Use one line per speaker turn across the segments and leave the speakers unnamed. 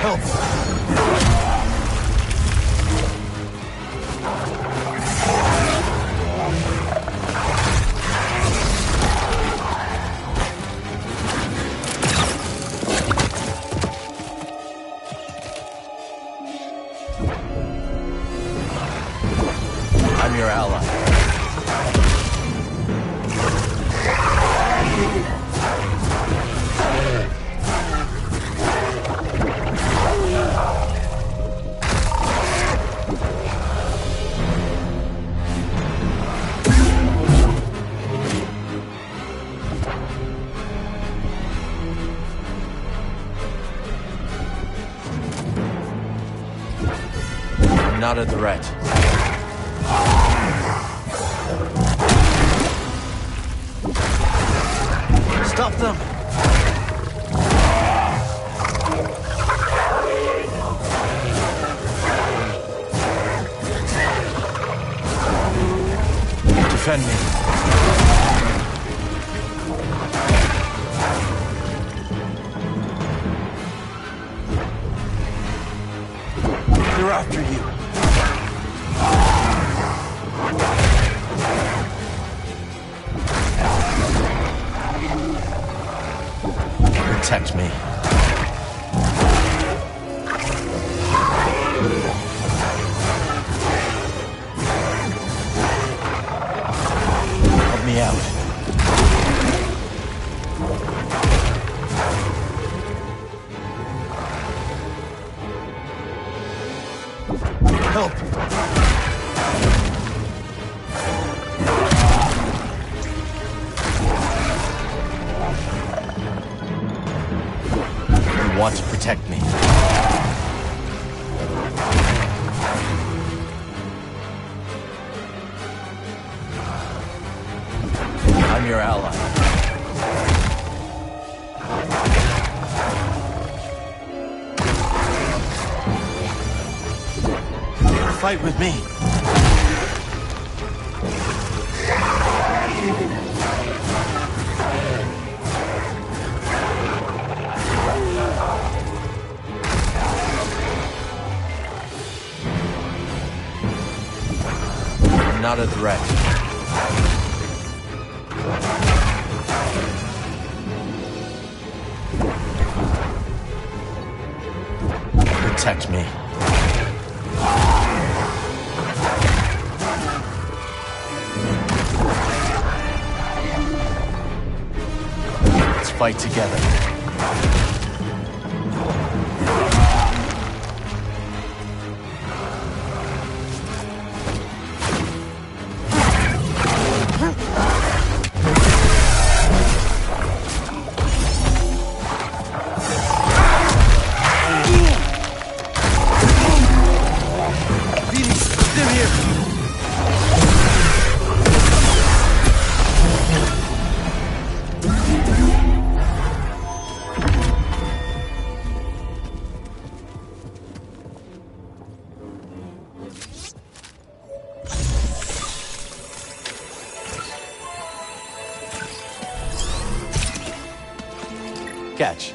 Help! I'm your ally. I'm not a threat. Stop them! Defend me. They're after you. Protect me. Help me out. Help! You want to protect me. I'm your ally. Fight with me. I'm not a threat. Protect me. Let's fight together. Catch.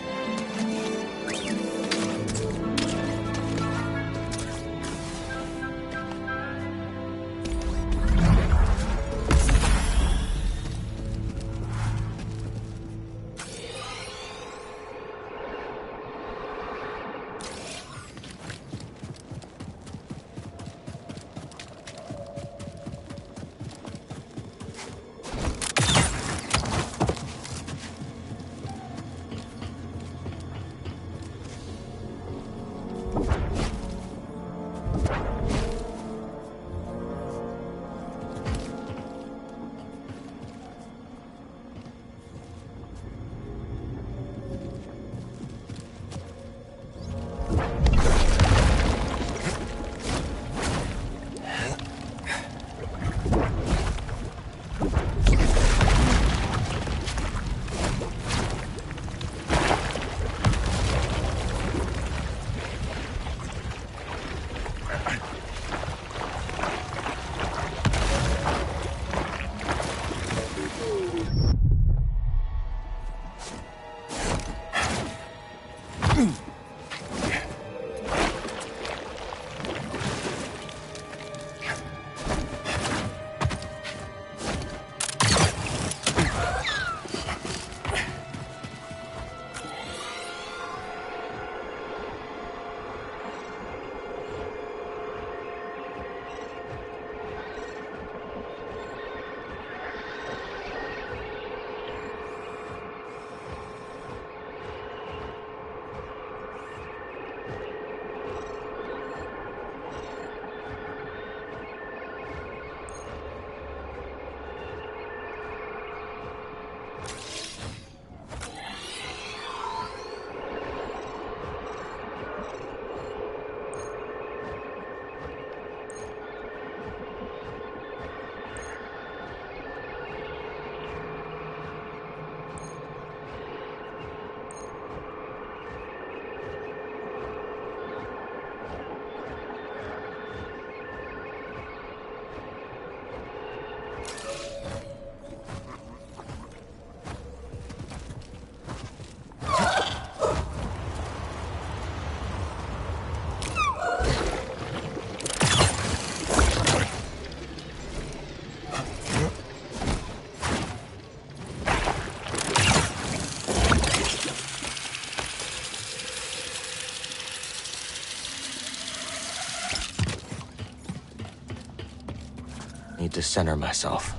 to center myself.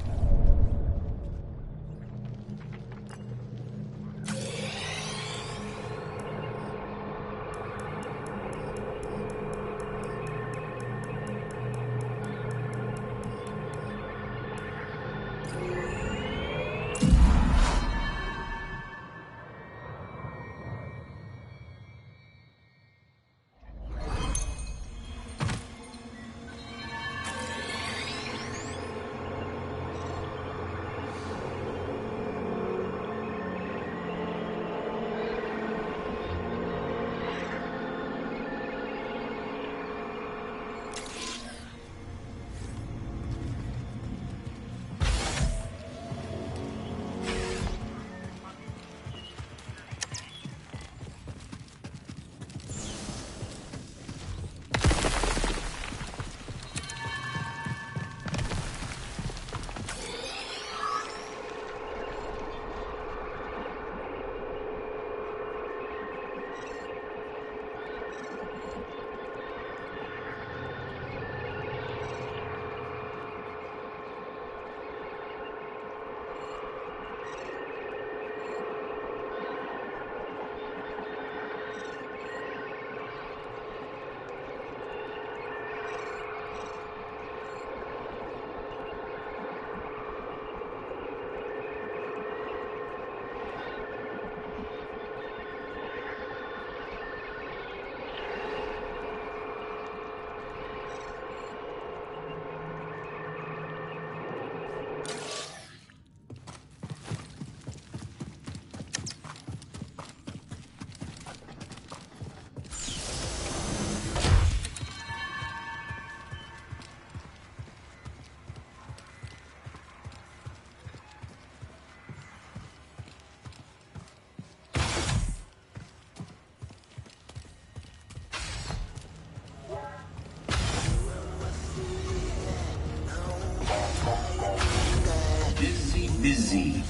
Busy.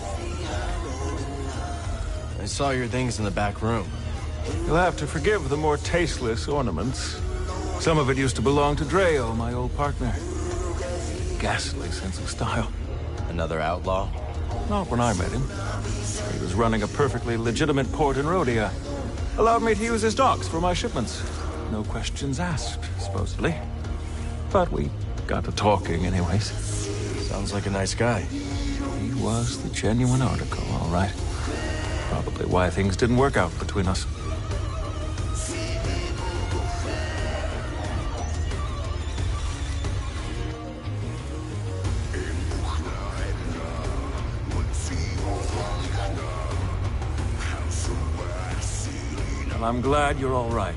I saw your things in the back room.
You'll have to forgive the more tasteless ornaments. Some of it used to belong to Dreo, my old partner. Ghastly sense of style.
Another outlaw?
Not when I met him. He was running a perfectly legitimate port in Rhodia. Allowed me to use his docks for my shipments. No questions asked, supposedly. But we got to talking anyways.
Sounds like a nice guy.
He was the genuine article, all right. Probably why things didn't work out between us. Well, I'm glad you're all right.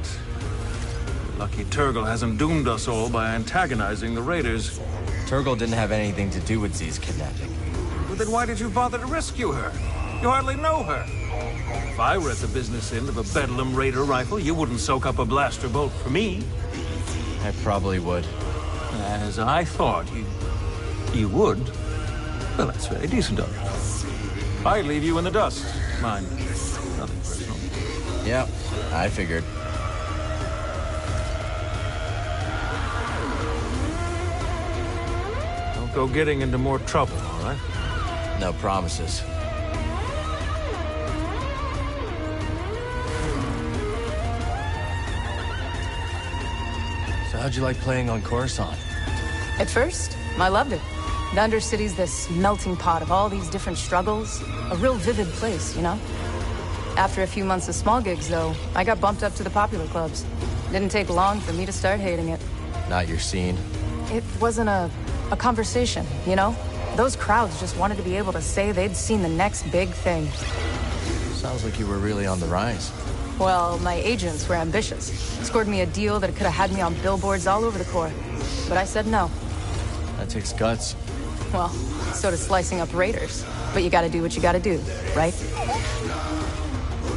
Lucky Turgle hasn't doomed us all by antagonizing the raiders.
Turgle didn't have anything to do with Z's kidnapping.
Well, then why did you bother to rescue her? You hardly know her. If I were at the business end of a Bedlam Raider rifle, you wouldn't soak up a blaster bolt for me.
I probably would.
As I thought you would. Well, that's very decent of you. I'd leave you in the dust. Mind, nothing personal.
Yeah, I figured.
Don't go getting into more trouble, all right?
No promises. So how'd you like playing on Coruscant?
At first, I loved it. The Undercity's this melting pot of all these different struggles. A real vivid place, you know? After a few months of small gigs, though, I got bumped up to the popular clubs. Didn't take long for me to start hating it.
Not your scene?
It wasn't a conversation, you know? Those crowds just wanted to be able to say they'd seen the next big thing.
Sounds like you were really on the rise.
Well, my agents were ambitious. Scored me a deal that could have had me on billboards all over the Corps. But I said no.
That takes guts.
Well, so does slicing up raiders. But you gotta do what you gotta do, right?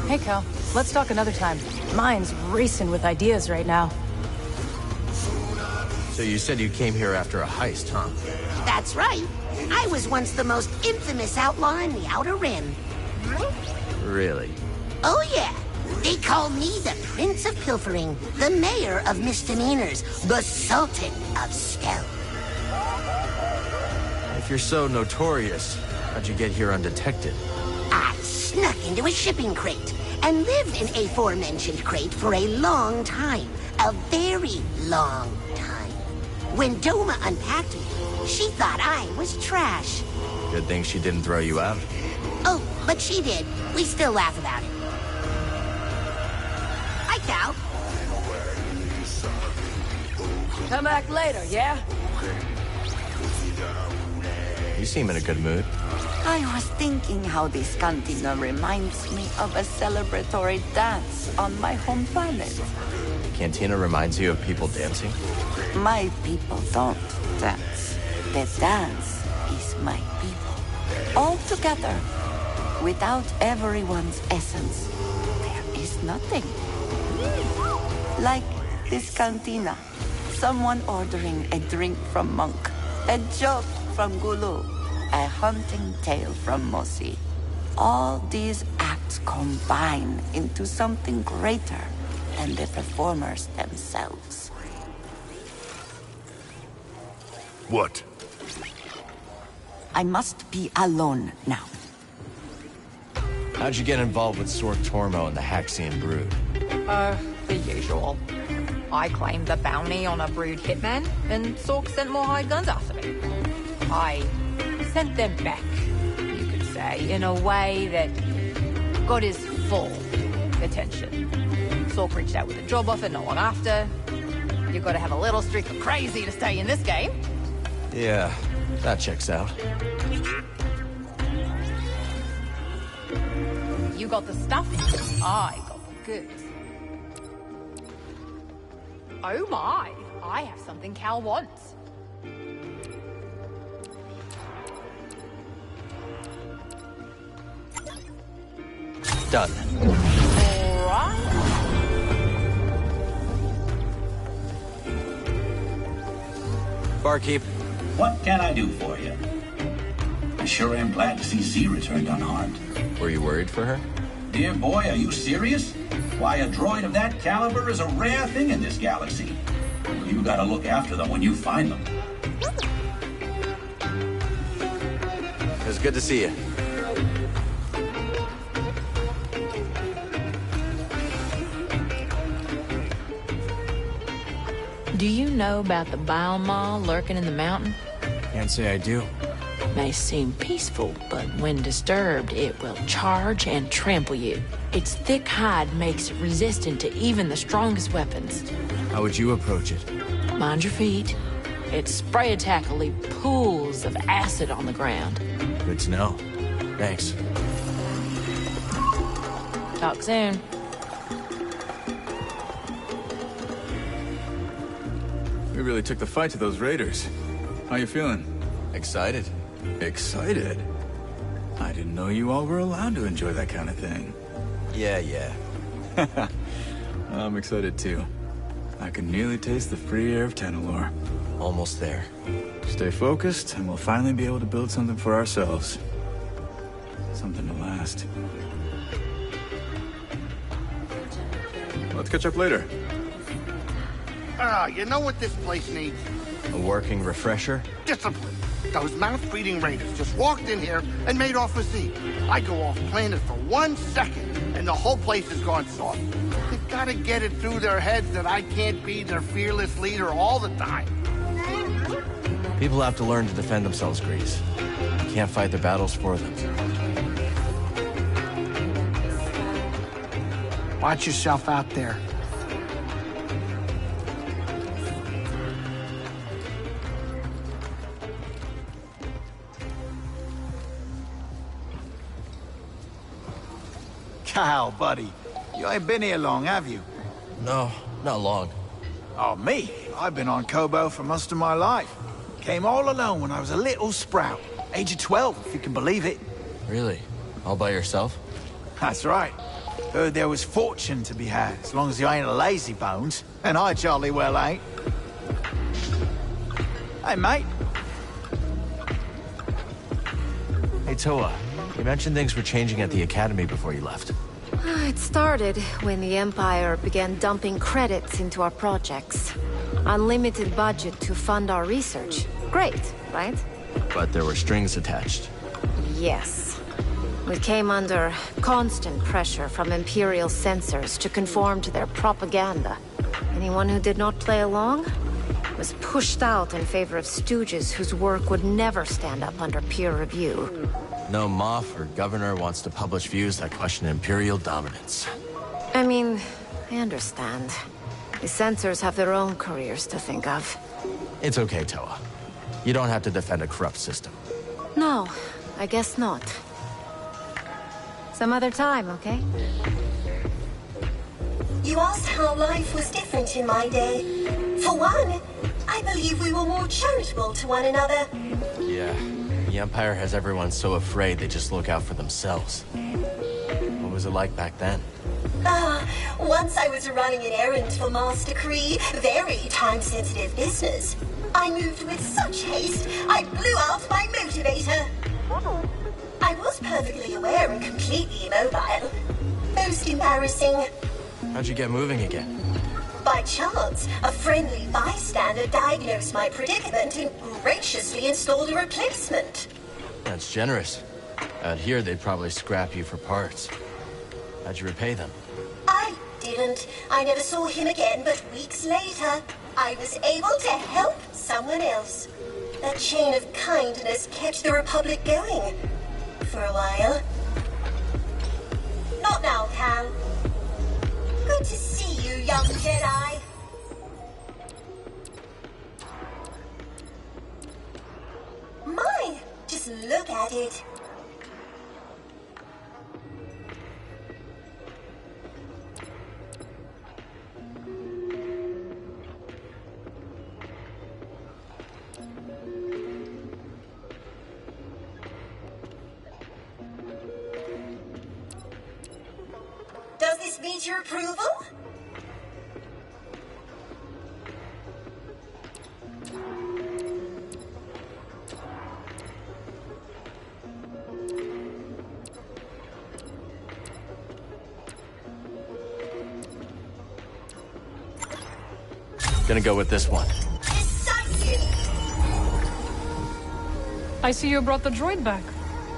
Hey, Cal, let's talk another time. Mine's racing with ideas right now.
So you said you came here after a heist, huh?
That's right. I was once the most infamous outlaw in the Outer Rim.
Really?
Oh, yeah. They call me the Prince of Pilfering, the Mayor of Misdemeanors, the Sultan of Stealth.
If you're so notorious, how'd you get here undetected?
I snuck into a shipping crate and lived in a aforementioned crate for a long time. A very long time. When Doma unpacked me, she thought I was trash.
Good thing she didn't throw you out.
Oh, but she did. We still laugh about it. Hi, Cal.
Come back later, yeah?
You seem in a good mood.
I was thinking how this cantina reminds me of a celebratory dance on my home planet.
Cantina reminds you of people dancing?
My people don't dance. The dance is my people. All together. Without everyone's essence, there is nothing. Like this cantina. Someone ordering a drink from Monk. A joke from Gulu. A hunting tale from Mosi. All these acts combine into something greater than the performers themselves.
What?
I must be alone now.
How'd you get involved with Sork Tormo and the Haxian Brood?
The usual. I claimed the bounty on a Brood hitman, and Sork sent more hired guns after me. I sent them back, you could say, in a way that got his full attention. Sork reached out with a job offer not long after. You gotta have a little streak of crazy to stay in this game.
Yeah, that checks out.
You got the stuff, I got the goods. Oh my, I have something Cal wants.
Done.
Alright.
Barkeep.
What can I do for you? I sure am glad to see Z returned unharmed.
Were you worried for her?
Dear boy, are you serious? Why, a droid of that caliber is a rare thing in this galaxy. You gotta look after them when you find them.
It was good to see you.
Do you know about the bile maw lurking in the mountain?
Can't say I do.
May seem peaceful, but when disturbed, it will charge and trample you. Its thick hide makes it resistant to even the strongest weapons.
How would you approach it?
Mind your feet. Its spray attack will leave pools of acid on the ground.
Good to know. Thanks.
Talk soon.
We really took the fight to those raiders. How you feeling?
Excited?
Excited? I didn't know you all were allowed to enjoy that kind of thing.
Yeah.
I'm excited too. I can nearly taste the free air of Tanalor.
Almost there.
Stay focused, and we'll finally be able to build something for ourselves. Something to last. Let's catch up later.
You know what this place needs?
A working refresher?
Discipline. Those mouth-breathing raiders just walked in here and made off with Z. I go off planet for 1 second, and the whole place has gone soft. They've got to get it through their heads that I can't be their fearless leader all the time.
People have to learn to defend themselves, Grease. You can't fight their battles for them.
Watch yourself out there.
Cal, buddy, you ain't been here long, have you?
No, not long.
Oh, me? I've been on Kobo for most of my life. Came all alone when I was a little sprout. Age of 12, if you can believe it.
Really? All by yourself?
That's right. Heard there was fortune to be had, as long as you ain't a lazy bones. And I jolly well ain't. Hey, mate.
Hey, Toa. You mentioned things were changing at the Academy before you left.
It started when the Empire began dumping credits into our projects. Unlimited budget to fund our research. Great, right?
but there were strings attached.
Yes. We came under constant pressure from Imperial censors to conform to their propaganda. Anyone who did not play along was pushed out in favor of stooges whose work would never stand up under peer review.
No Moff or governor wants to publish views that question Imperial dominance.
I mean, I understand. The censors have their own careers to think of.
It's okay, Toa. You don't have to defend a corrupt system.
No, I guess not. Some other time, okay?
You asked how life was different in my day. For one, I believe we were more charitable to one another.
Yeah, the Empire has everyone so afraid they just look out for themselves. What was it like back then?
Once I was running an errand for Master Kree, very time-sensitive business. I moved with such haste, I blew out my motivator. I was perfectly aware and completely immobile. Most embarrassing.
How'd you get moving again?
By chance, a friendly bystander diagnosed my predicament and graciously installed a replacement.
That's generous. Out here, they'd probably scrap you for parts. How'd you repay them?
I didn't. I never saw him again, but weeks later, I was able to help someone else. That chain of kindness kept the Republic going. For a while. Not now, Cal. Good to see you, young Jedi. My, just look at it. Does this meet your approval?
Gonna go with this one.
I see you brought the droid back.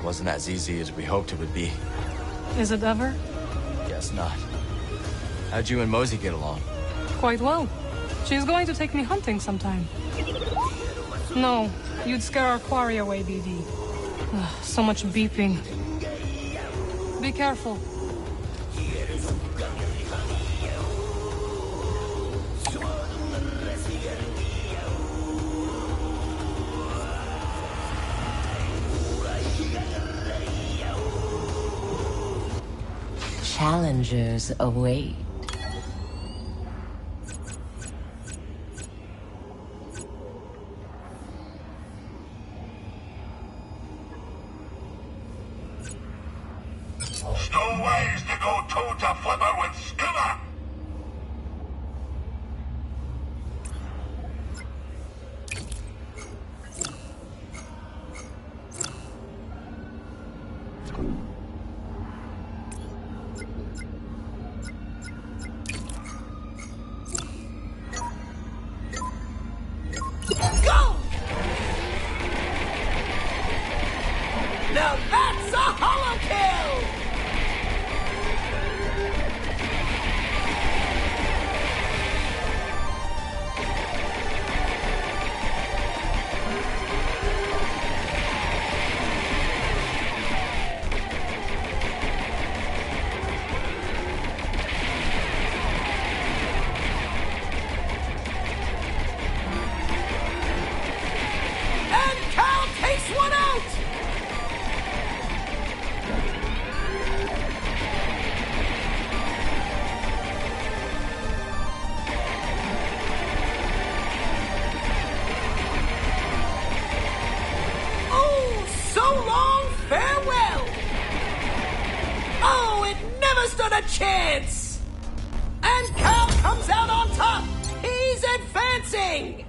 Wasn't as easy as we hoped it would be.
Is it ever?
Guess not. How'd you and Mosey get along?
Quite well. She's going to take me hunting sometime. No, you'd scare our quarry away, BD. Ugh, so much beeping. Be careful.
Challengers await.
No ways to go toe-to flipper with Skimmer!
Go! Now that's a hollow kill! And Cal takes one out! Oh, so long, farewell! Oh, it never stood a chance! And Cal comes out on top! He's advancing!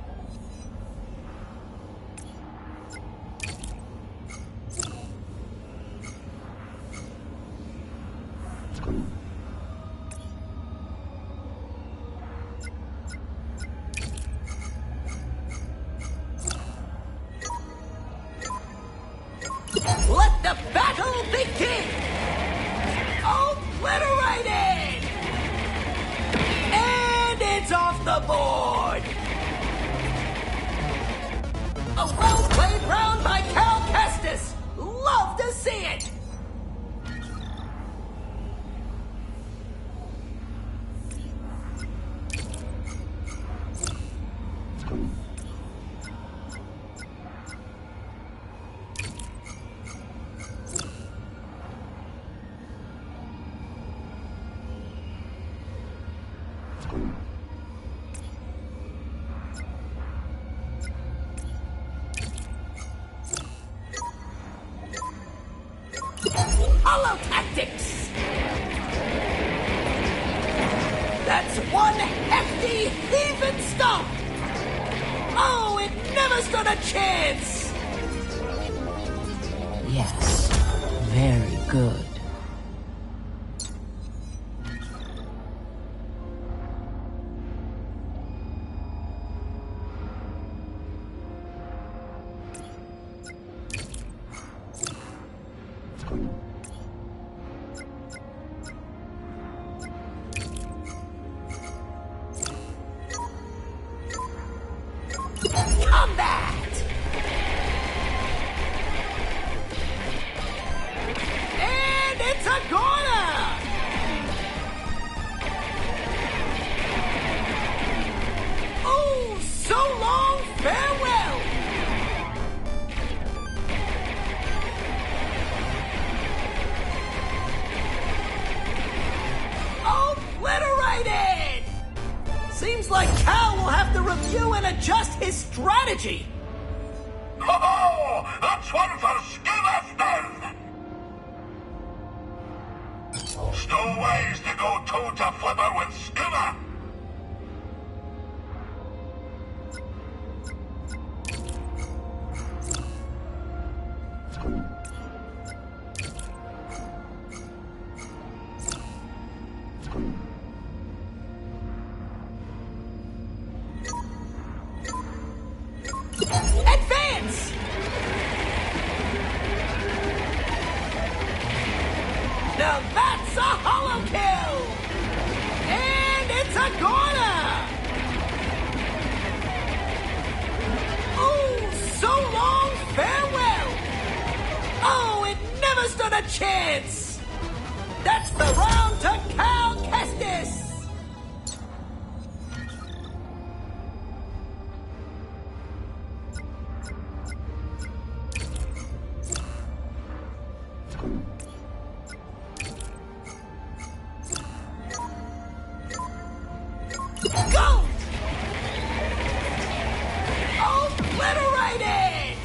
the battle begin! Obliterated! And it's off the board! A well-played round by Cal Kestis! Love to see it! Hollow tactics! That's one hefty heaving stomp! Oh, it never stood a chance!
Yes, very good.
Combat! And it's a corner! Oh, so long, farewell! Obliterated! Seems like Cal will have to review and adjust his strategy.
Ho-ho! That's one for Skillefton! Still ways to go toe-to-flipper with Skiller!
Advance! Now that's a hollow kill! And it's a corner! Oh, so long, farewell! Oh, it never stood a chance! That's the round to Cal Kestis! Go! Obliterated!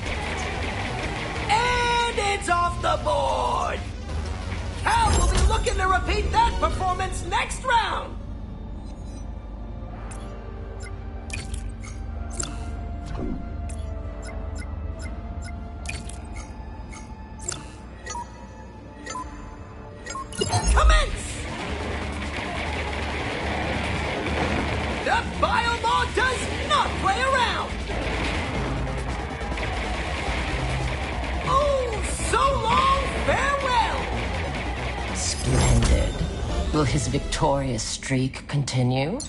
And it's off the board! Cal will be looking to repeat that performance next round! Commence! The Biomod does not play around! Oh, so long, farewell!
Splendid. Will his victorious streak continue?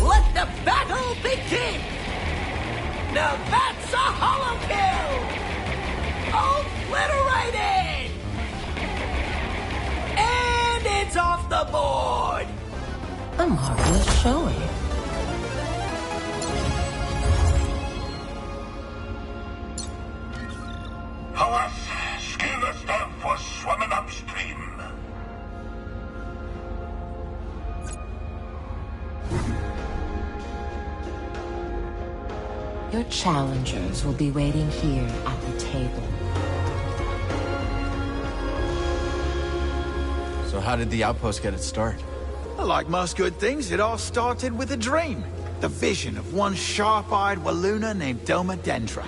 Let the battle begin! Now that's a hollow kill! Obliterated! And it's off the board!
A marvelous showing.
Alas, Skillefton was swimming upstream.
Your challengers will be waiting here at the table.
So how did the outpost get its start?
Like most good things, it all started with a dream. The vision of one sharp-eyed Walloona named Doma Dendra.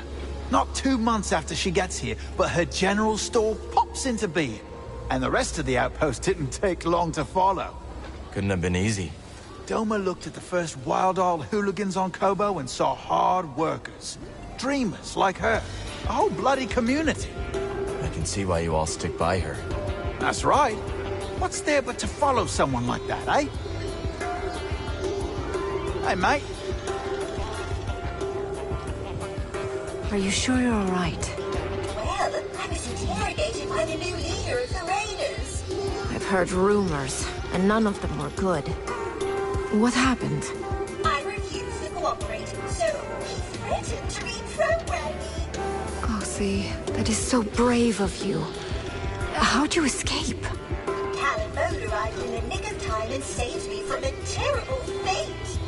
Not 2 months after she gets here, but her general store pops into being. And the rest of the outpost didn't take long to follow.
Couldn't have been easy.
Doma looked at the first wild-eyed hooligans on Kobo and saw hard workers. Dreamers like her. A whole bloody community.
I can see why you all stick by her.
That's right. What's there but to follow someone like that, eh? Hey, mate.
Are you sure you're all right?
Well, I was interrogated by the new leader of the Raiders.
I've heard rumors, and none of them were good. What happened?
I refused to cooperate, so he threatened to reprogram me.
Oh, see, that is so brave of you. How'd you escape?
Caliban arrived in the nick of time and saved me from a terrible fate.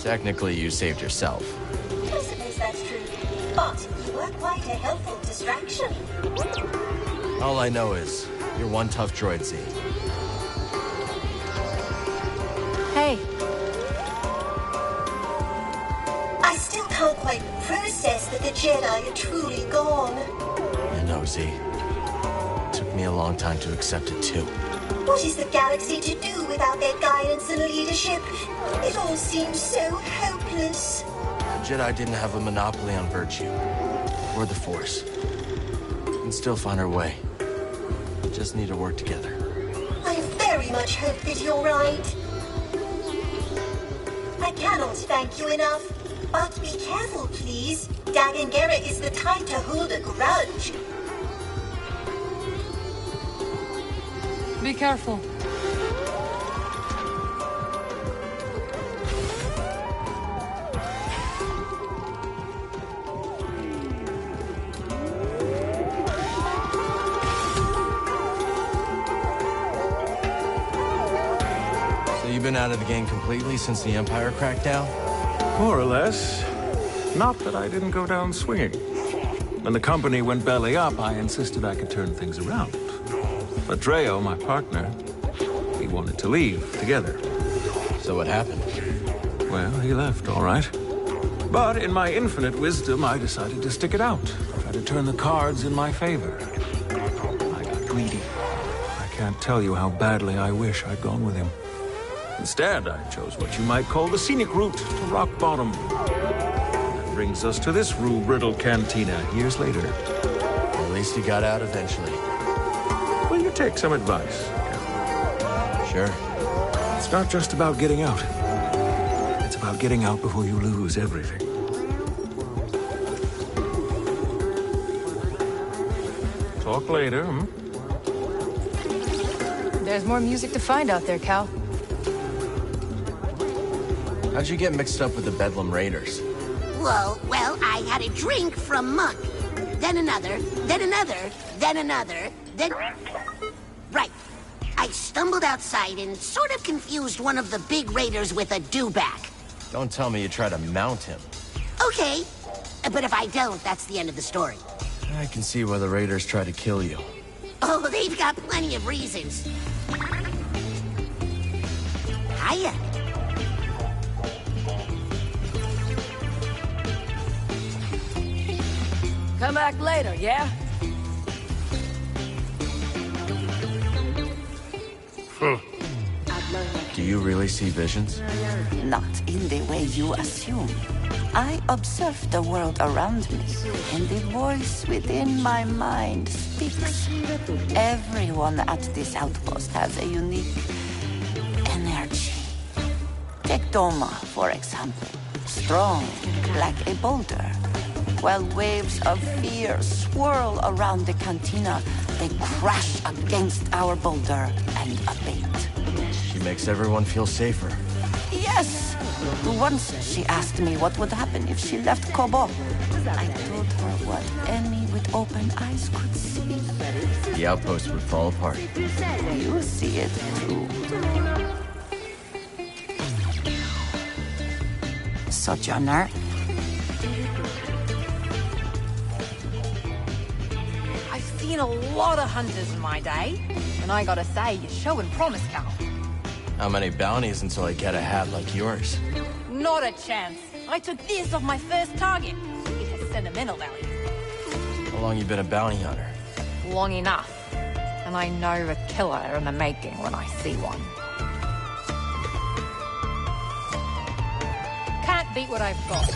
Technically, you saved yourself.
I suppose that's true, but you were quite a helpful distraction.
All I know is, you're one tough droid, Z.
Hey.
I still can't quite process that the Jedi are truly gone.
I know, Z. Took me a long time to accept it, too.
What is the galaxy to do without their guidance and leadership? It all seems so hopeless.
The Jedi didn't have a monopoly on virtue. Or the Force. We can still find our way. We just need to work together.
I very much hope that you're right. I cannot thank you enough. But be careful, please. Dagan Gera is the type to hold a grudge.
Be careful.
So you've been out of the game completely since the Empire crackdown?
More or less. Not that I didn't go down swinging. When the company went belly up, I insisted I could turn things around. But Dreo, my partner, he wanted to leave together.
So what happened?
Well, he left, all right. But in my infinite wisdom, I decided to stick it out. Try to turn the cards in my favor. I got greedy. I can't tell you how badly I wish I'd gone with him. Instead, I chose what you might call the scenic route to rock bottom. That brings us to this rule-brittle cantina years later.
At least you got out eventually.
Will you take some advice?
Sure.
It's not just about getting out. It's about getting out before you lose everything. Talk later, hmm?
There's more music to find out there, Cal.
How'd you get mixed up with the Bedlam Raiders?
Well, I had a drink from Muck. Then another, then another, then another, then... Right. I stumbled outside and sort of confused one of the big raiders with a dewback.
Don't tell me you tried to mount him.
Okay. But if I don't, that's the end of the story.
I can see why the Raiders tried to kill you.
Oh, they've got plenty of reasons. Hiya.
Come back later, yeah?
Do you really see visions?
Not in the way you assume. I observe the world around me, and the voice within my mind speaks. Everyone at this outpost has a unique energy. Take Doma, for example. Strong, like a boulder. While waves of fear swirl around the cantina, they crash against our boulder and abate.
She makes everyone feel safer.
Yes! Once she asked me what would happen if she left Kobol. I told her what any with open eyes could see.
The outpost would fall apart.
You see it too. Sojourner.
I've seen a lot of hunters in my day, and And I gotta say, you're showing promise, Cal.
How many bounties until I get a hat like yours?
Not a chance. I took this off my first target. It has sentimental value.
How long you been a bounty hunter?
Long enough. And I know a killer in the making when I see one. Can't beat what I've got.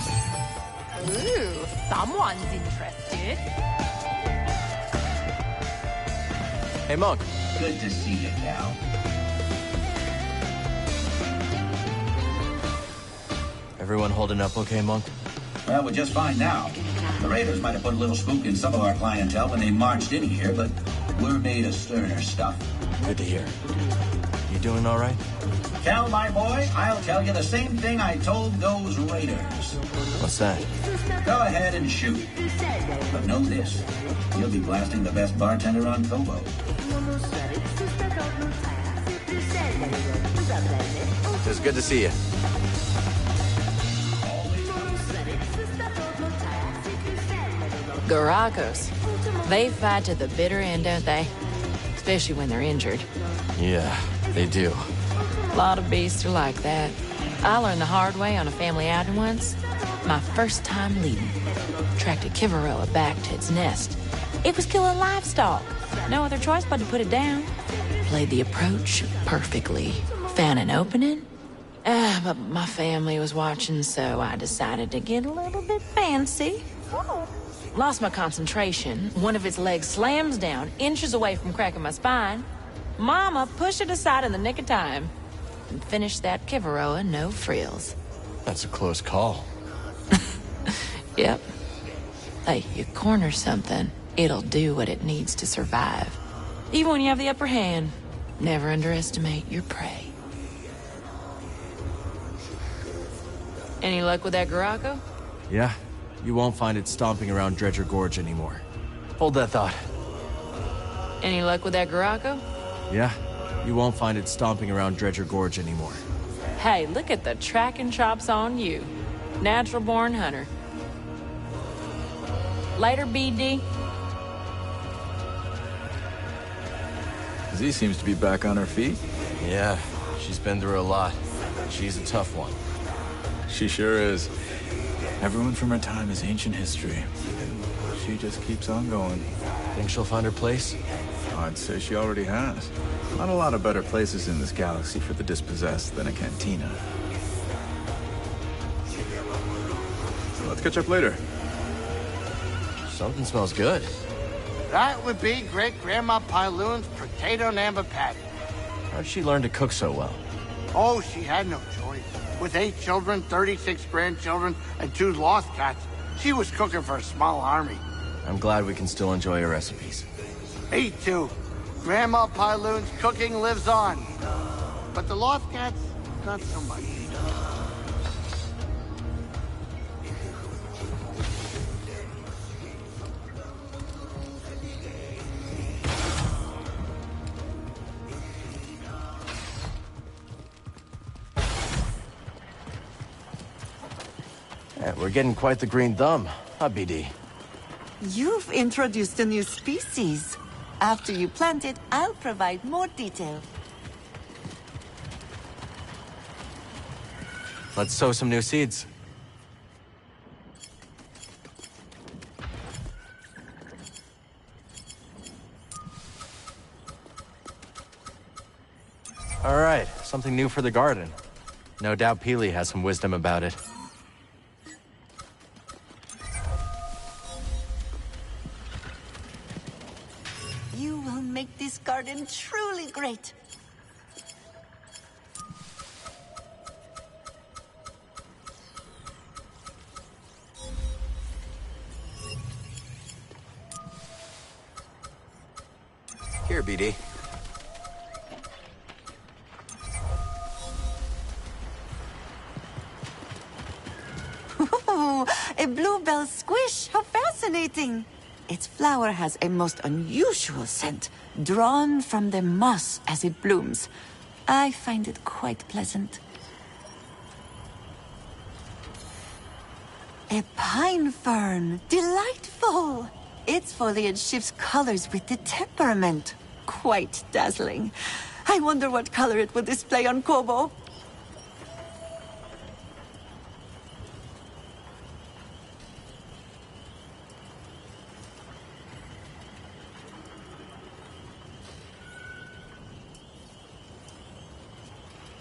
Ooh, someone's interested.
Hey, Monk.
Good to see you, Cal.
Everyone holding up okay, Monk?
Well, we're just fine now. The raiders might have put a little spook in some of our clientele when they marched in here, but we're made of sterner stuff.
Good to hear. You doing all right?
Cal, my boy, I'll tell you the same thing I told those raiders.
What's that?
Go ahead and shoot. But know this, you'll be blasting the best bartender on Kobо.
It's good to see you.
Garacos. They fight to the bitter end, don't they? Especially when they're injured.
Yeah, they do.
A lot of beasts are like that. I learned the hard way on a family outing once. My first time leading. Tracked a Kivaroa back to its nest. It was killing livestock. No other choice but to put it down. Played the approach perfectly. Found an opening. But my family was watching, so I decided to get a little bit fancy. Lost my concentration. One of its legs slams down, inches away from cracking my spine. Mama pushed it aside in the nick of time. And finished that Kivaroa no frills.
That's a close call.
Yep. Hey, you corner something, it'll do what it needs to survive. Even when you have the upper hand, never underestimate your prey. Any luck with that Garaco?
Yeah. You won't find it stomping around Dredger Gorge anymore. Hold that thought.
Any luck with that Garaco?
Yeah. You won't find it stomping around Dredger Gorge anymore.
Hey, look at the tracking chops on you. Natural-born hunter. Later, BD.
Z seems to be back on her feet.
Yeah, she's been through a lot. She's a tough one.
She sure is. Everyone from her time is ancient history. She just keeps on going.
Think she'll find her place?
I'd say she already has. Not a lot of better places in this galaxy for the dispossessed than a cantina. Let's catch up later.
Something smells good.
That would be Great-Grandma Pyloon's potato namba patty.
How'd she learn to cook so well?
Oh, she had no choice. With 8 children, 36 grandchildren, and 2 lost cats, she was cooking for a small army.
I'm glad we can still enjoy her recipes.
Me too. Grandma Pyloon's cooking lives on. But the lost cats, not so much.
Yeah, we're getting quite the green thumb, huh, BD?
You've introduced a new species. After you plant it, I'll provide more detail.
Let's sow some new seeds. All right, something new for the garden. No doubt Peely has some wisdom about it.
You will make this garden truly great.
Here, BD.
Ooh, a bluebell squish! How fascinating! Its flower has a most unusual scent, drawn from the moss as it blooms. I find it quite pleasant. A pine fern! Delightful! Its foliage shifts colors with the temperament. quite dazzling. I wonder what color it will display on Kobо.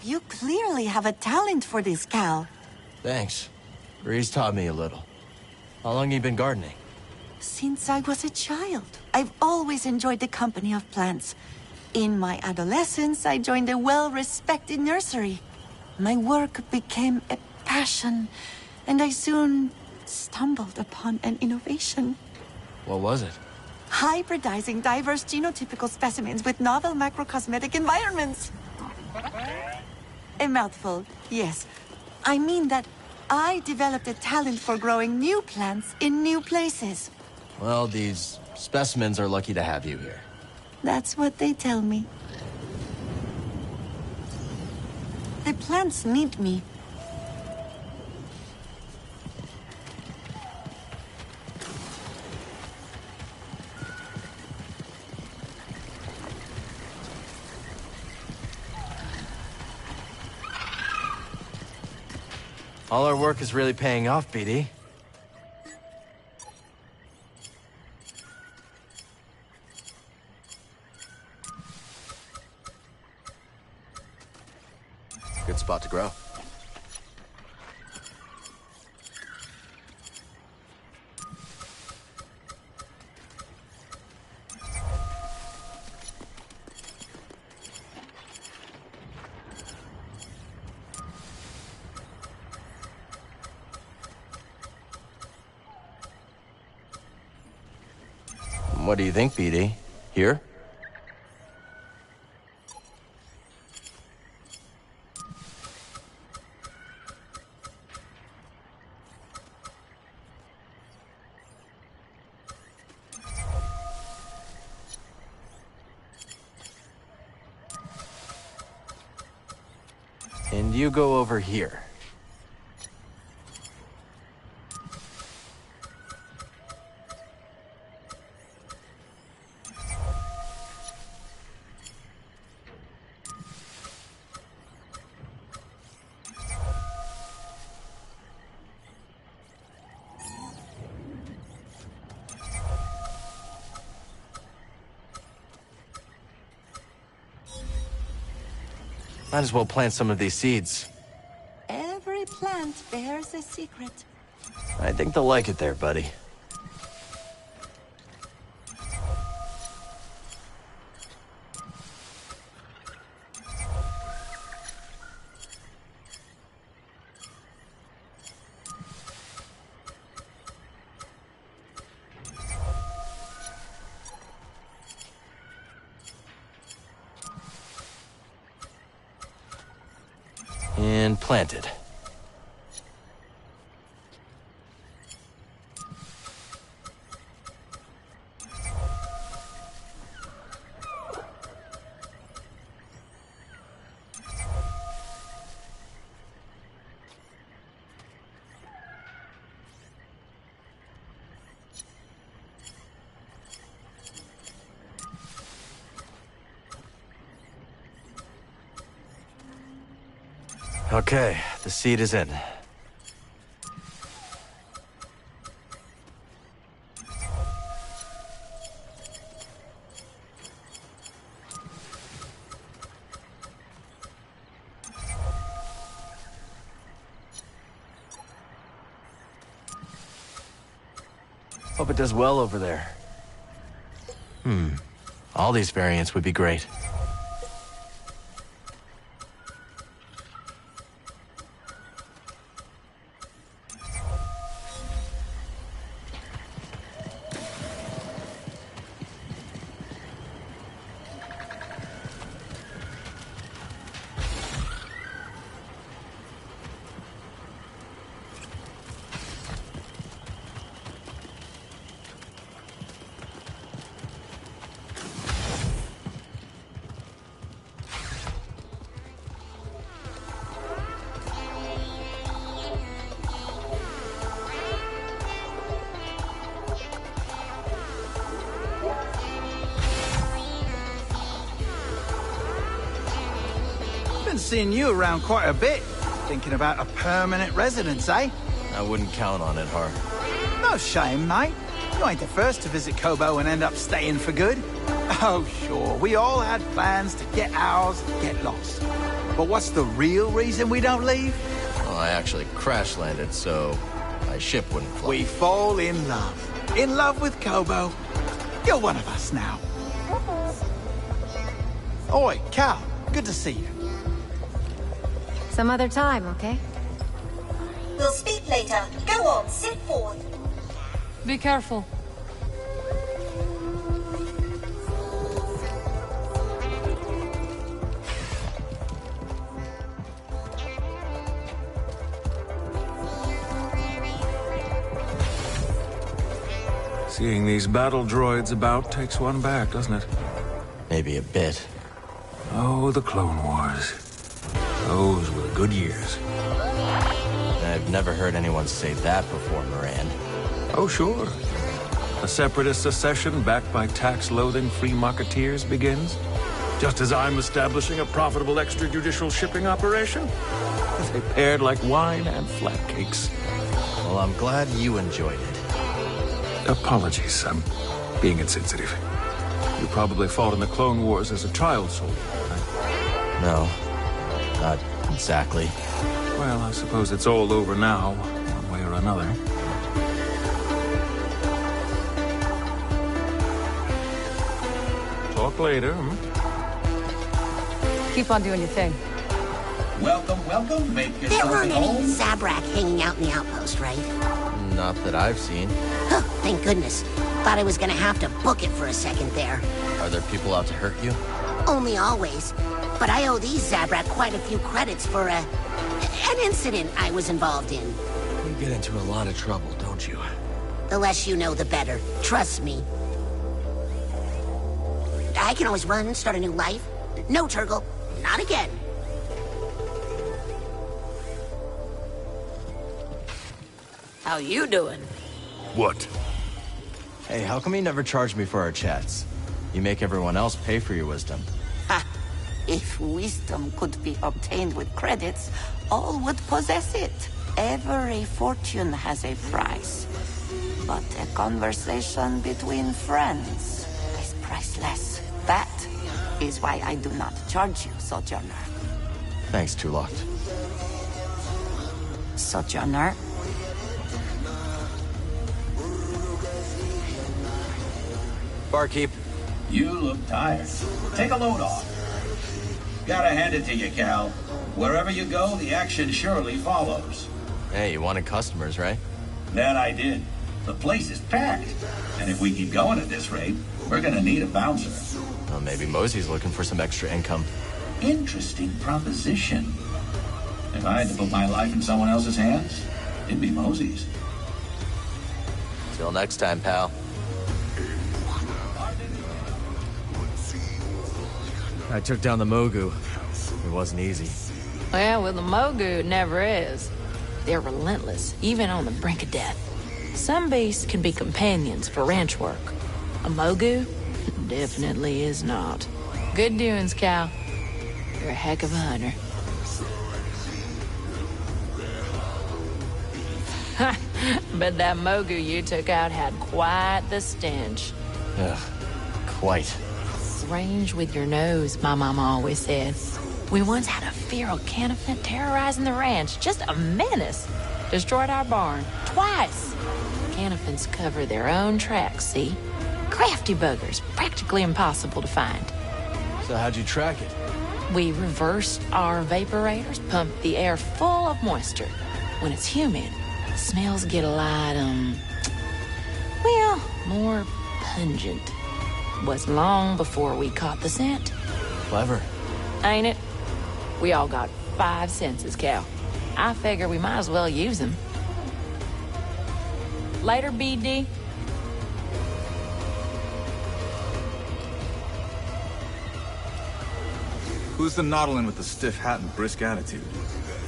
You clearly have a talent for this, Cal.
Thanks. Breeze taught me a little. How long you been gardening?
Since I was a child, I've always enjoyed the company of plants. In my adolescence, I joined a well-respected nursery. My work became a passion, and I soon stumbled upon an innovation.
What was it?
Hybridizing diverse genotypical specimens with novel macrocosmetic environments. A mouthful, yes. I mean that I developed a talent for growing new plants in new places.
Well, these specimens are lucky to have you here.
That's what they tell me. The plants need me.
All our work is really paying off, BD. Good spot to grow. What do you think, BD? Here? And you go over here. Might as well plant some of these seeds.
Every plant bears a secret.
I think they'll like it there, buddy. And planted. Okay, the seed is in. Hope it does well over there. All these variants would be great.
Been seeing you around quite a bit. Thinking about a permanent residence, eh?
I wouldn't count on it, Har.
No shame, mate. You ain't the first to visit Kobo and end up staying for good. Oh, sure, we all had plans to get ours, get lost. But what's the real reason we don't leave?
Well, I actually crash landed, so my ship wouldn't fly.
We fall in love. In love with Kobo. You're one of us now. Oi, Cal. Good to see you.
Some other time, okay?
We'll speak later. Go on, sit forth.
Be careful.
Seeing these battle droids about takes one back, doesn't it?
Maybe a bit.
Oh, the Clone Wars. Those were the good years.
I've never heard anyone say that before, Moran.
Oh, sure. A separatist secession backed by tax-loathing free marketeers begins. Just as I'm establishing a profitable extrajudicial shipping operation. They paired like wine and flatcakes.
Well, I'm glad you enjoyed it.
Apologies, I'm being insensitive. You probably fought in the Clone Wars as a child soldier, right?
No, not exactly.
Well, I suppose it's all over now, one way or another. Talk later, hmm?
Keep on doing your thing.
Welcome, welcome. Make
There
yourself
weren't
at
any
home.
Zabrak hanging out in the outpost, right?
Not that I've seen.
Huh, thank goodness. Thought I was gonna have to book it for a second there.
Are there people out to hurt you?
Only always. But I owe these Zabrak quite a few credits for, an incident I was involved in.
You get into a lot of trouble, don't you?
The less you know, the better. Trust me. I can always run, start a new life. No, Turgle. Not again.
How you doing?
What? Hey, how come you never charge me for our chats? You make everyone else pay for your wisdom.
Ha! If wisdom could be obtained with credits, all would possess it. Every fortune has a price. But a conversation between friends is priceless. That is why I do not charge you, Sojourner.
Thanks, Tulocked.
Sojourner?
Barkeep.
You look tired. Take a load off. Gotta hand it to you, Cal. Wherever you go, the action surely follows.
Hey, you wanted customers, right?
That I did. The place is packed. And if we keep going at this rate, we're gonna need a bouncer.
Well, maybe Mosey's looking for some extra income.
Interesting proposition. If I had to put my life in someone else's hands, it'd be Mosey's.
Till next time, pal. I took down the Mogu. It wasn't easy.
Well, with the Mogu, it never is. They're relentless, even on the brink of death. Some beasts can be companions for ranch work. A Mogu definitely is not. Good doings, Cal. You're a heck of a hunter. But that Mogu you took out had quite the stench.
Ugh, quite.
Range with your nose, my mama always said. We once had a feral canopant terrorizing the ranch. Just a menace. Destroyed our barn. Twice. Canopants cover their own tracks, see? Crafty buggers. Practically impossible to find.
So how'd you track it?
We reversed our vaporators, pumped the air full of moisture. When it's humid, smells get a lot, well, more pungent. Was long before we caught the scent.
Clever.
Ain't it? We all got 5 senses, Cal. I figure we might as well use them. Later, BD.
Who's the Nautilin with the stiff hat and brisk attitude?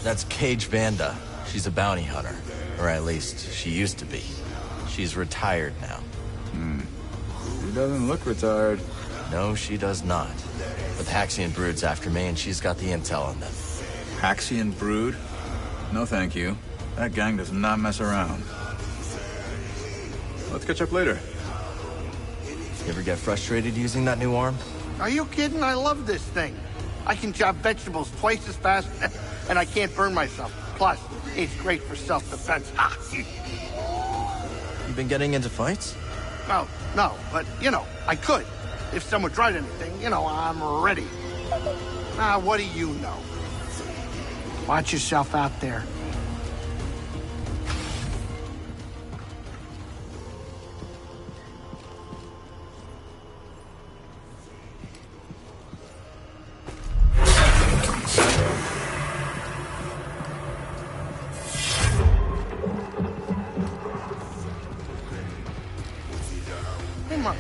That's Cage Vanda. She's a bounty hunter. Or at least, she used to be. She's retired now.
She doesn't look retired.
No, she does not. But the Haxian Brood's after me, and she's got the intel on them.
Haxian Brood? No thank you. That gang does not mess around. Let's catch up later.
You ever get frustrated using that new arm?
Are you kidding? I love this thing. I can chop vegetables twice as fast, and I can't burn myself. Plus, it's great for self-defense.
You been getting into fights?
No, but, you know, I could. If someone tried anything, you know, I'm ready. What do you know? Watch yourself out there. Come on.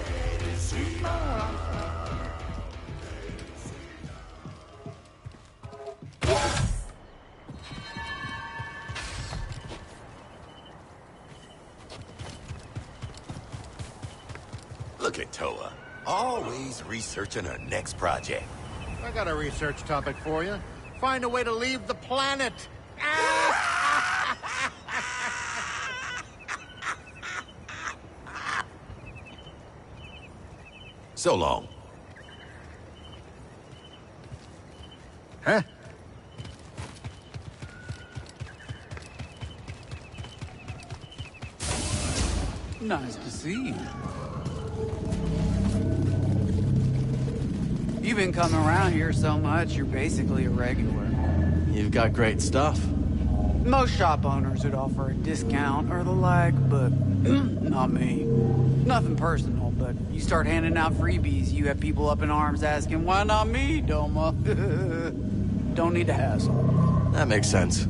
Look at Toa. Always researching her next project.
I got a research topic for you. Find a way to leave the planet.
So long.
Huh?
Nice to see you. You've been coming around here so much, you're basically a regular.
You've got great stuff.
Most shop owners would offer a discount or the like, but not me. Nothing personal, but you start handing out freebies, you have people up in arms asking, why not me, Doma? Don't need to hassle.
That makes sense.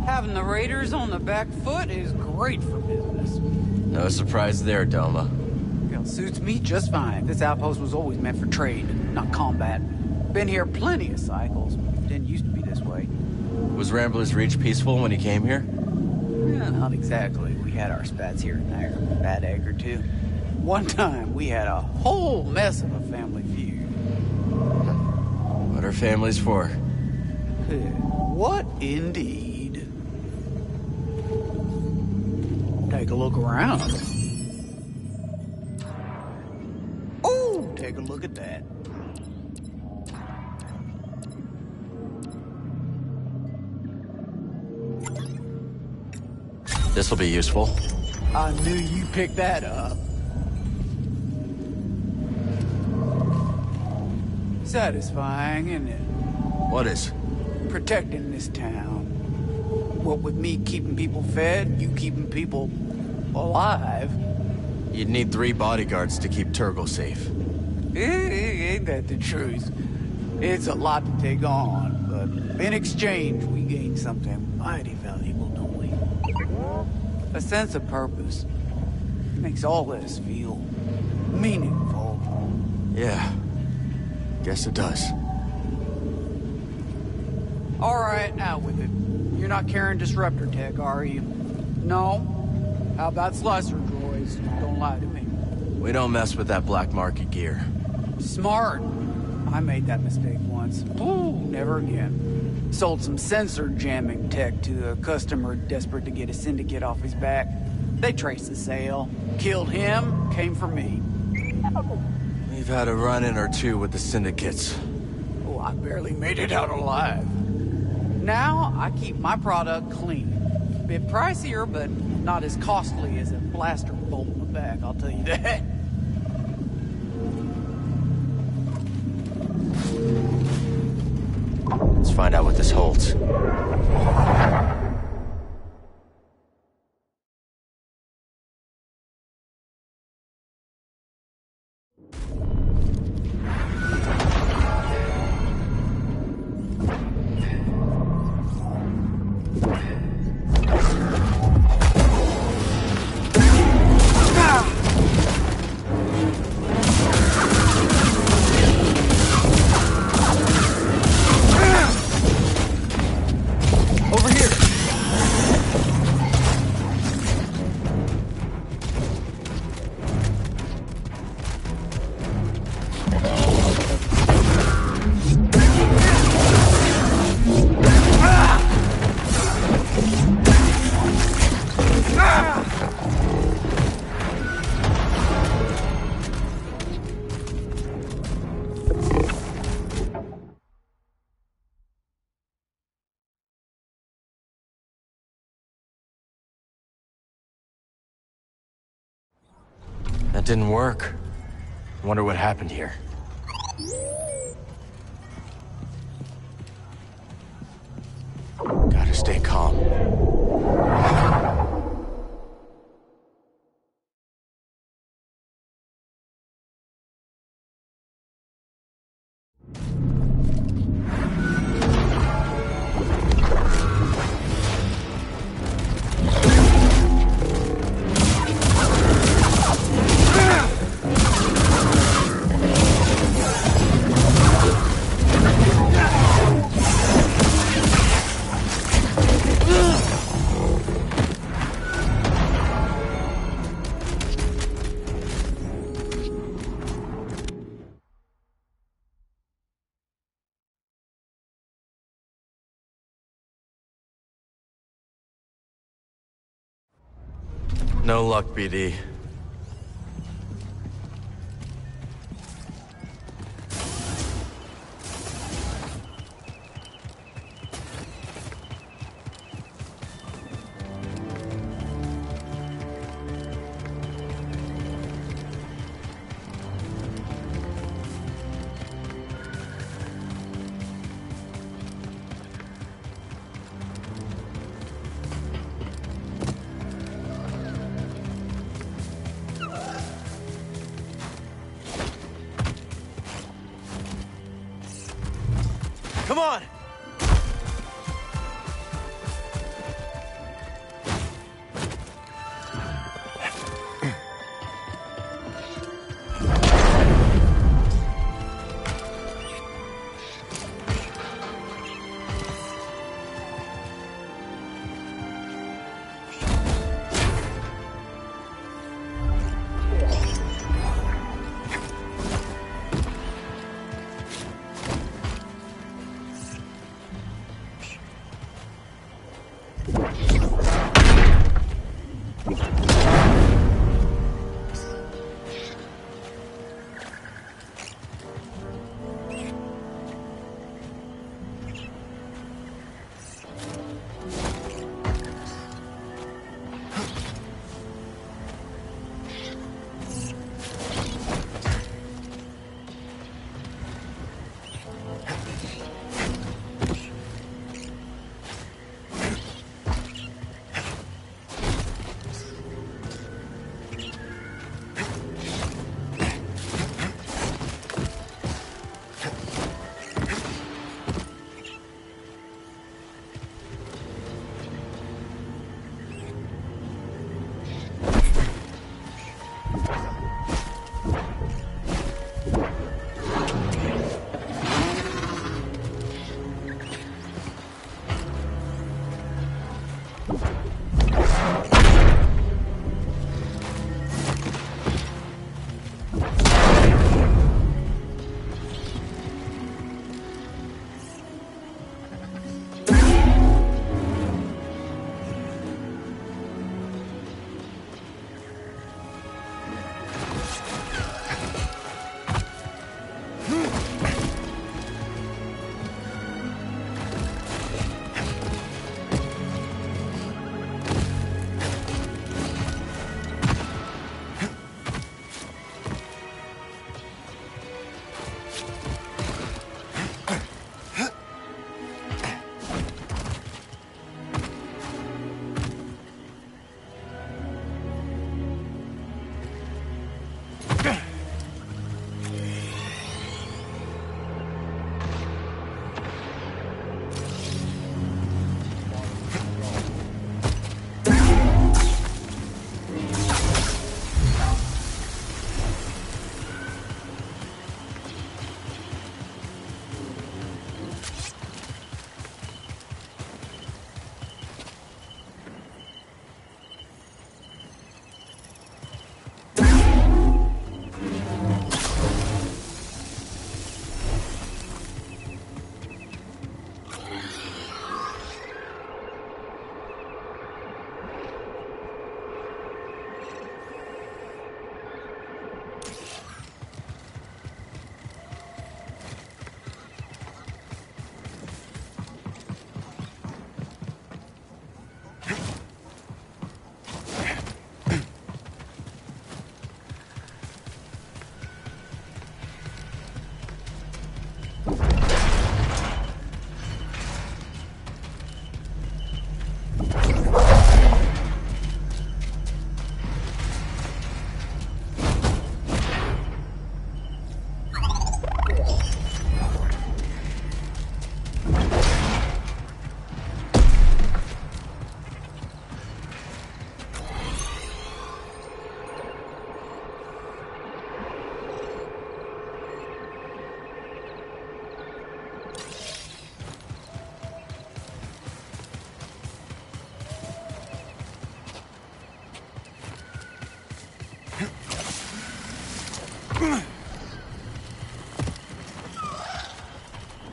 Having the raiders on the back foot is great for business.
No surprise there, Doma.
Hell, suits me just fine. This outpost was always meant for trade, not combat. Been here plenty of cycles. Didn't used to be this way.
Was Rambler's Reach peaceful when you came here?
Yeah, not exactly. We had our spats here and there. Bad egg or two. One time, we had a whole mess of a family feud.
What are families for?
What indeed? Take a look around. Oh, take a look at that.
This'll be useful.
I knew you'd pick that up. Satisfying, isn't it?
What is?
Protecting this town. What with me keeping people fed, you keeping people alive.
You'd need 3 bodyguards to keep Turgle safe.
Ain't that the truth? It's a lot to take on, but in exchange, we gain something mighty valuable, don't we? A sense of purpose. Makes all this feel meaningful.
Yeah. Guess it does.
All right, out with it. You're not carrying disruptor tech, are you? No? How about slicer droids? Don't lie to me.
We don't mess with that black market gear.
Smart. I made that mistake once. Ooh, never again. Sold some sensor jamming tech to a customer desperate to get a syndicate off his back. They traced the sale. Killed him, came for me.
We've had a run-in or two with the syndicates.
Oh, I barely made it out alive. Now, I keep my product clean. Bit pricier, but not as costly as a blaster bolt in the back, I'll tell you that.
Let's find out what this holds.
Over here.
didn't work. Wonder what happened here. Gotta stay calm. No luck, BD. Come on!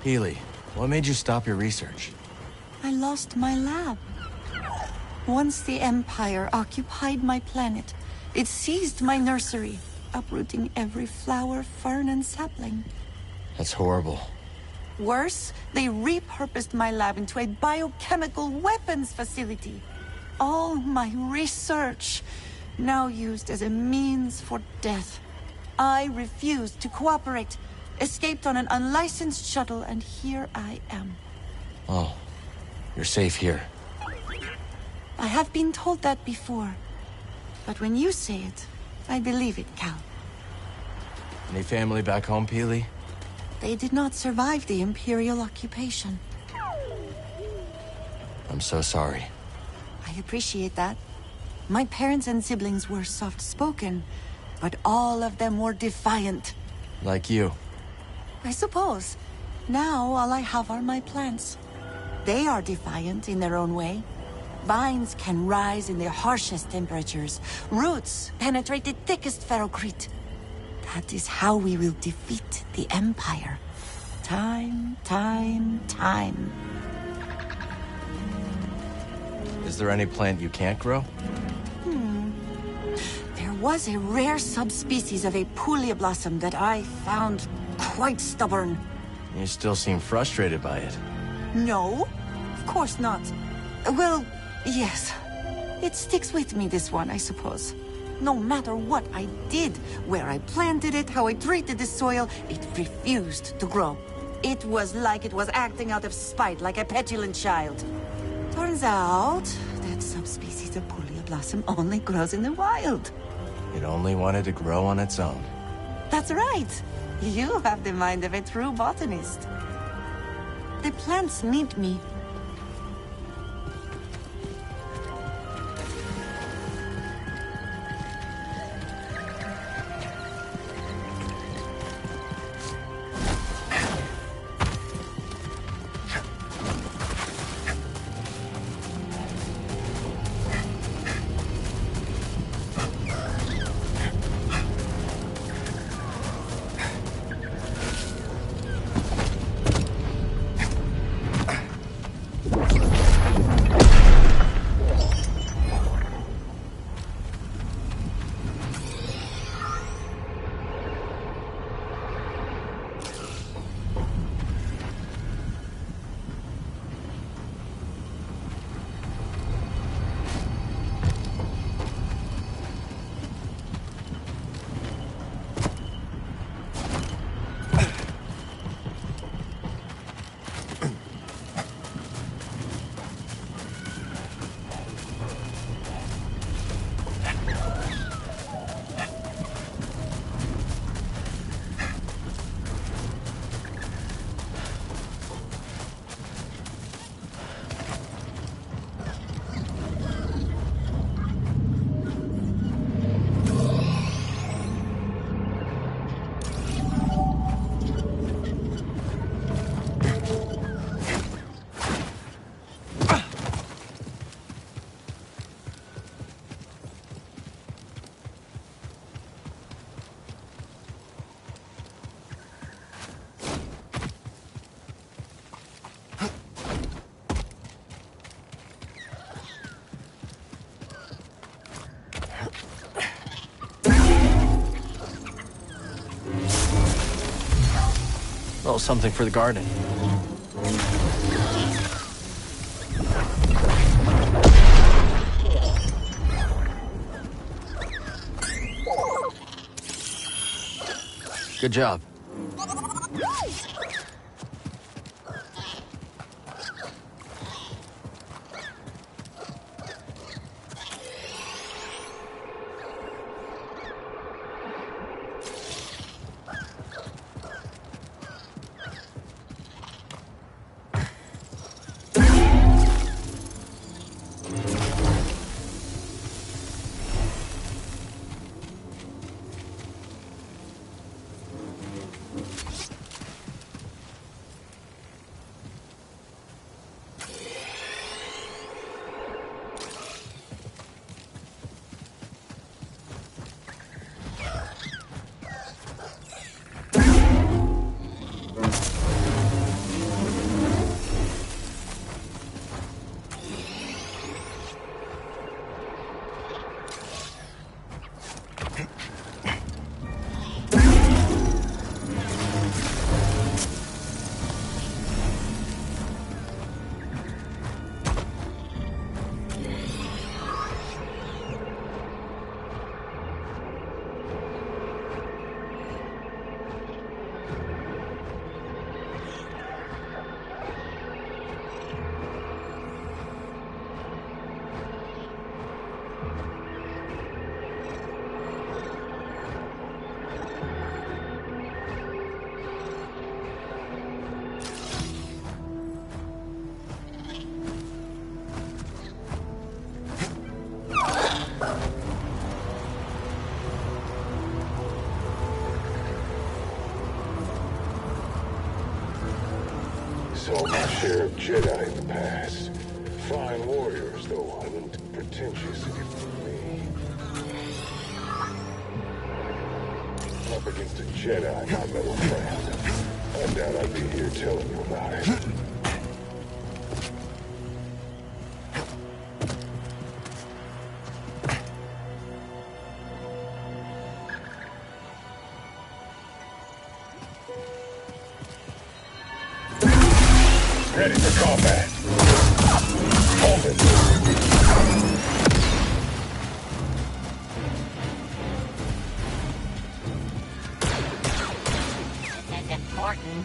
Healy, what made you stop your research?
I lost my lab. Once the Empire occupied my planet, it seized my nursery, uprooting every flower, fern, and sapling.
That's horrible.
Worse, they repurposed my lab into a biochemical weapons facility. All my research, now used as a means for death. I refused to cooperate, escaped on an unlicensed shuttle, and here I am.
Oh, you're safe here.
I have been told that before. But when you say it, I believe it, Cal.
Any family back home, Healy?
They did not survive the Imperial occupation.
I'm so sorry.
I appreciate that. My parents and siblings were soft-spoken, but all of them were defiant.
Like you.
I suppose. Now all I have are my plants. They are defiant in their own way. Vines can rise in the harshest temperatures. Roots penetrate the thickest ferrocrete. That is how we will defeat the Empire. Time.
Is there any plant you can't grow?
There was a rare subspecies of a Puglia blossom that I found quite stubborn.
You still seem frustrated by it.
No, of course not. Well, yes. It sticks with me, this one, I suppose. No matter what I did, where I planted it, how I treated the soil, it refused to grow. It was like it was acting out of spite, like a petulant child. Turns out that subspecies of Puglia blossom only grows in the wild.
It only wanted to grow on its own.
That's right. You have the mind of a true botanist. The plants need me.
Oh, something for the garden. Good job.
saw my share of Jedi in the past. Fine warriors, though a little too pretentious to get for me. Up against a Jedi, my metal friend. I doubt I'd be here telling you about it. Ready for combat. Hold it.
This is important.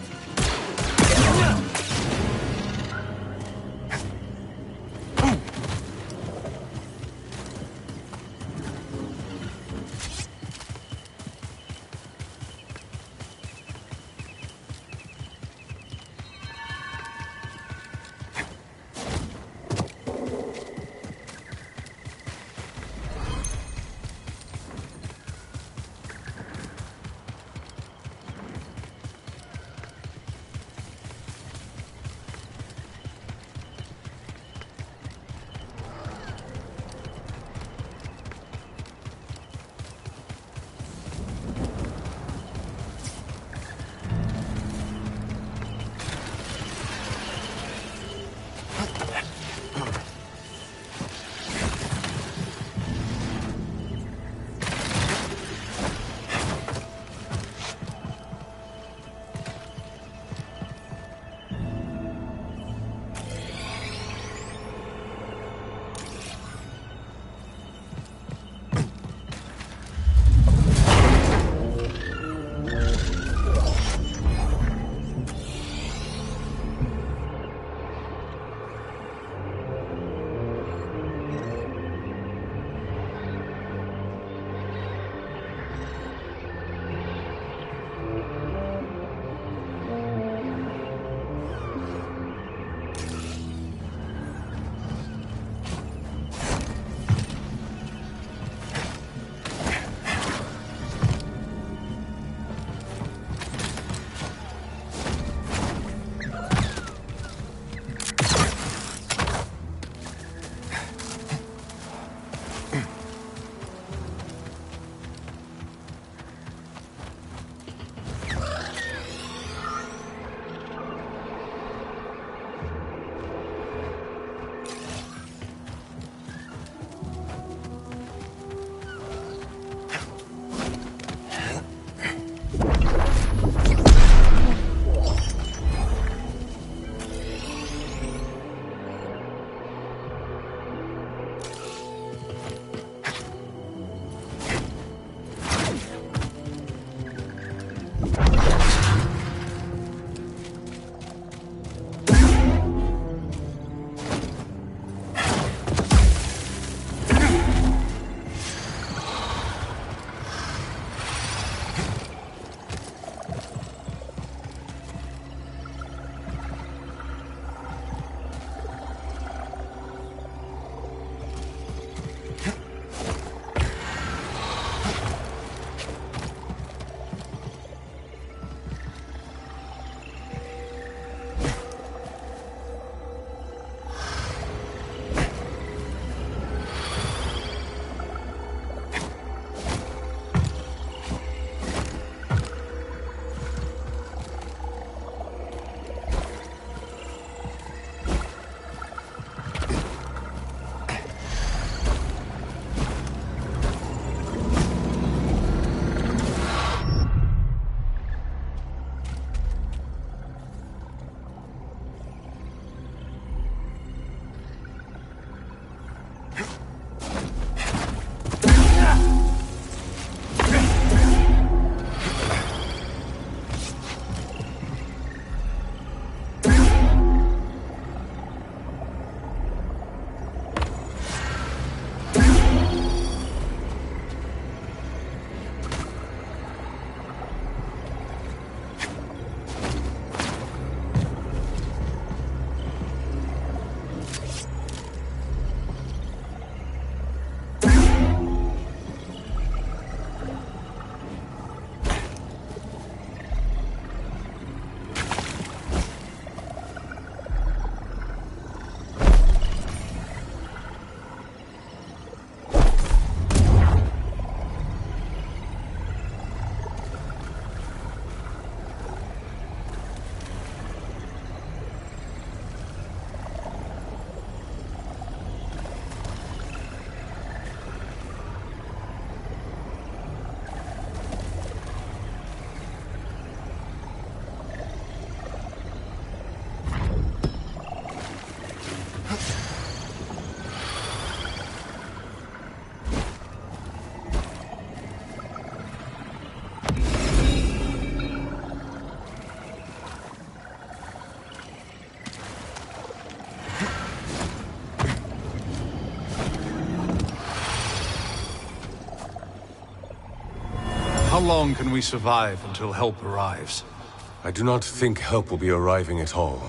How long can we survive until help arrives?
I do not think help will be arriving at all.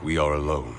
We are alone.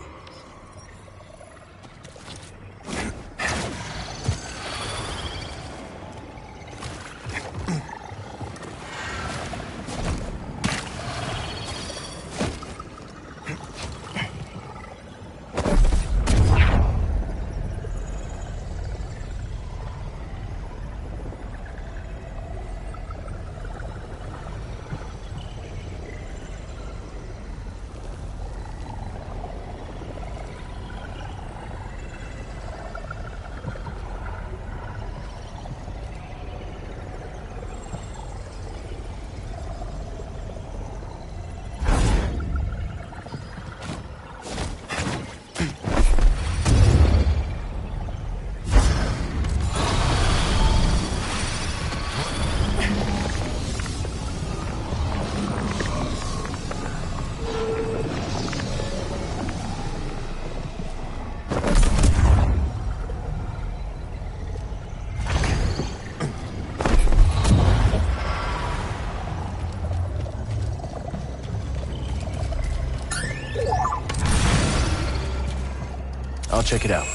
I'll check it out.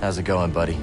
How's it going, buddy?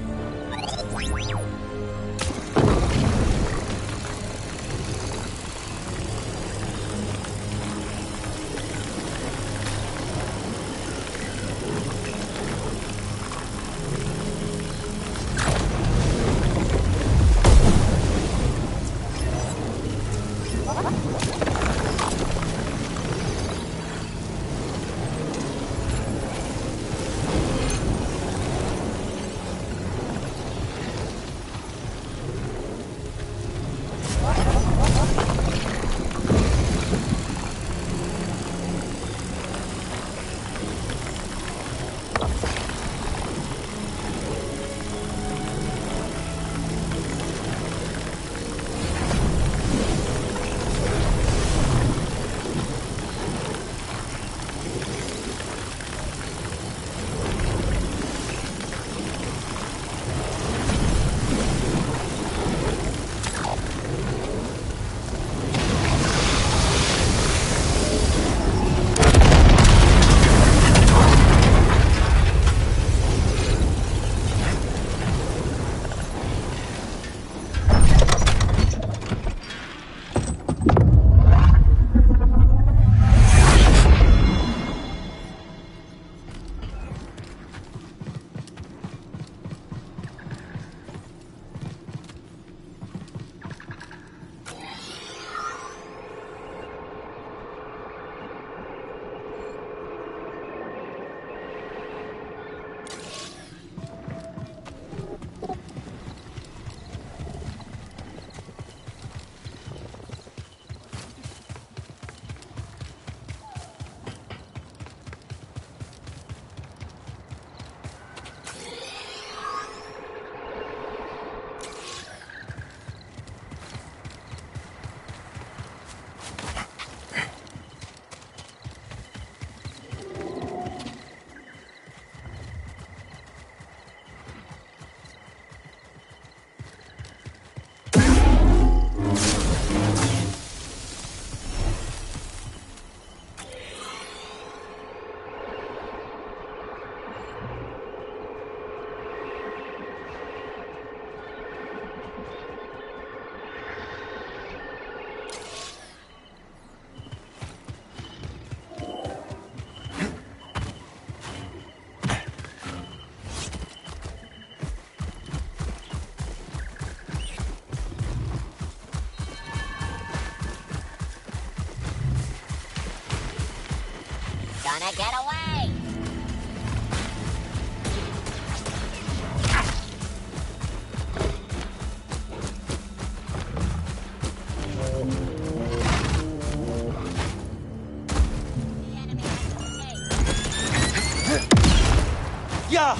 Wanna get away?
Yeah!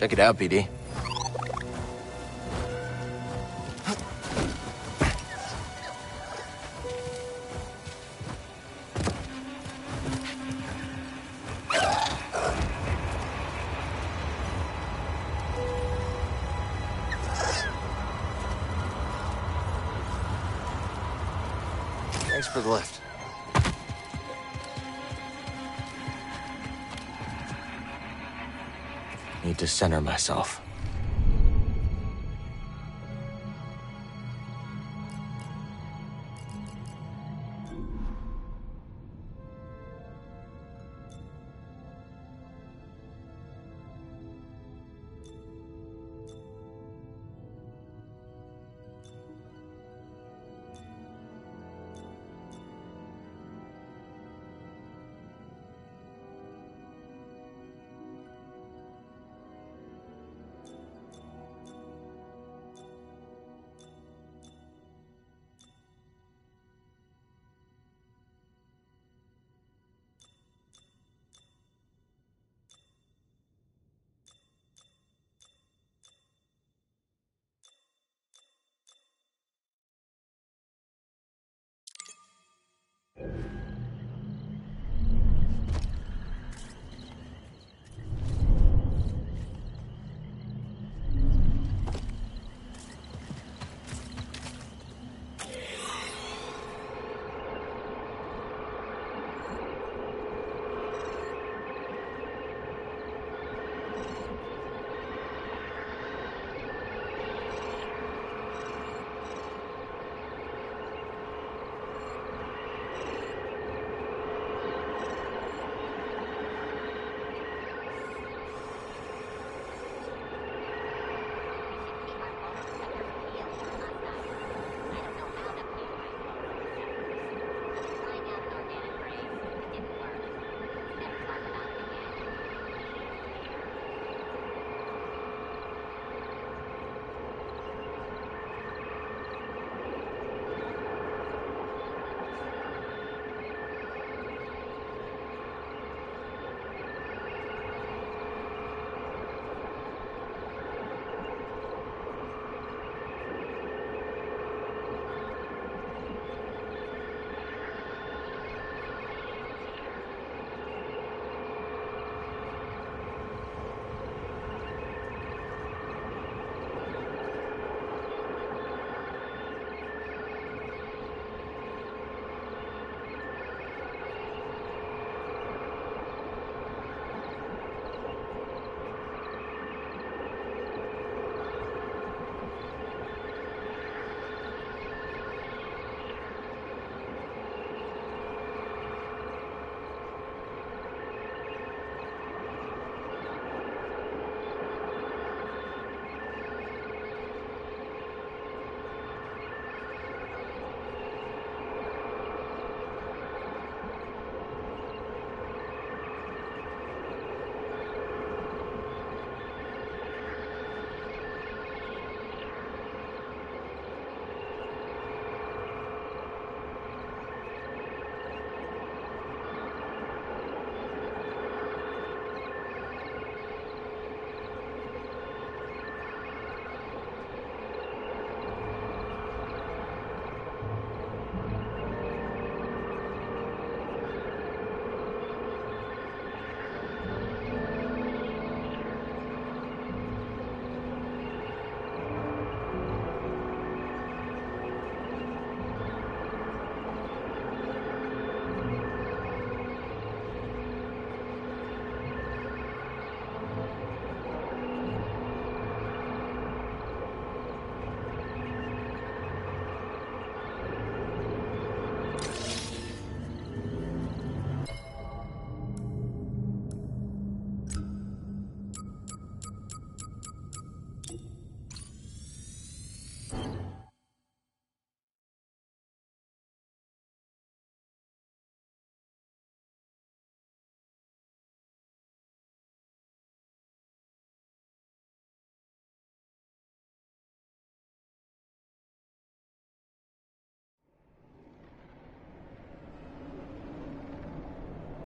Check it out, BD. Thanks for the lift. Need to center myself.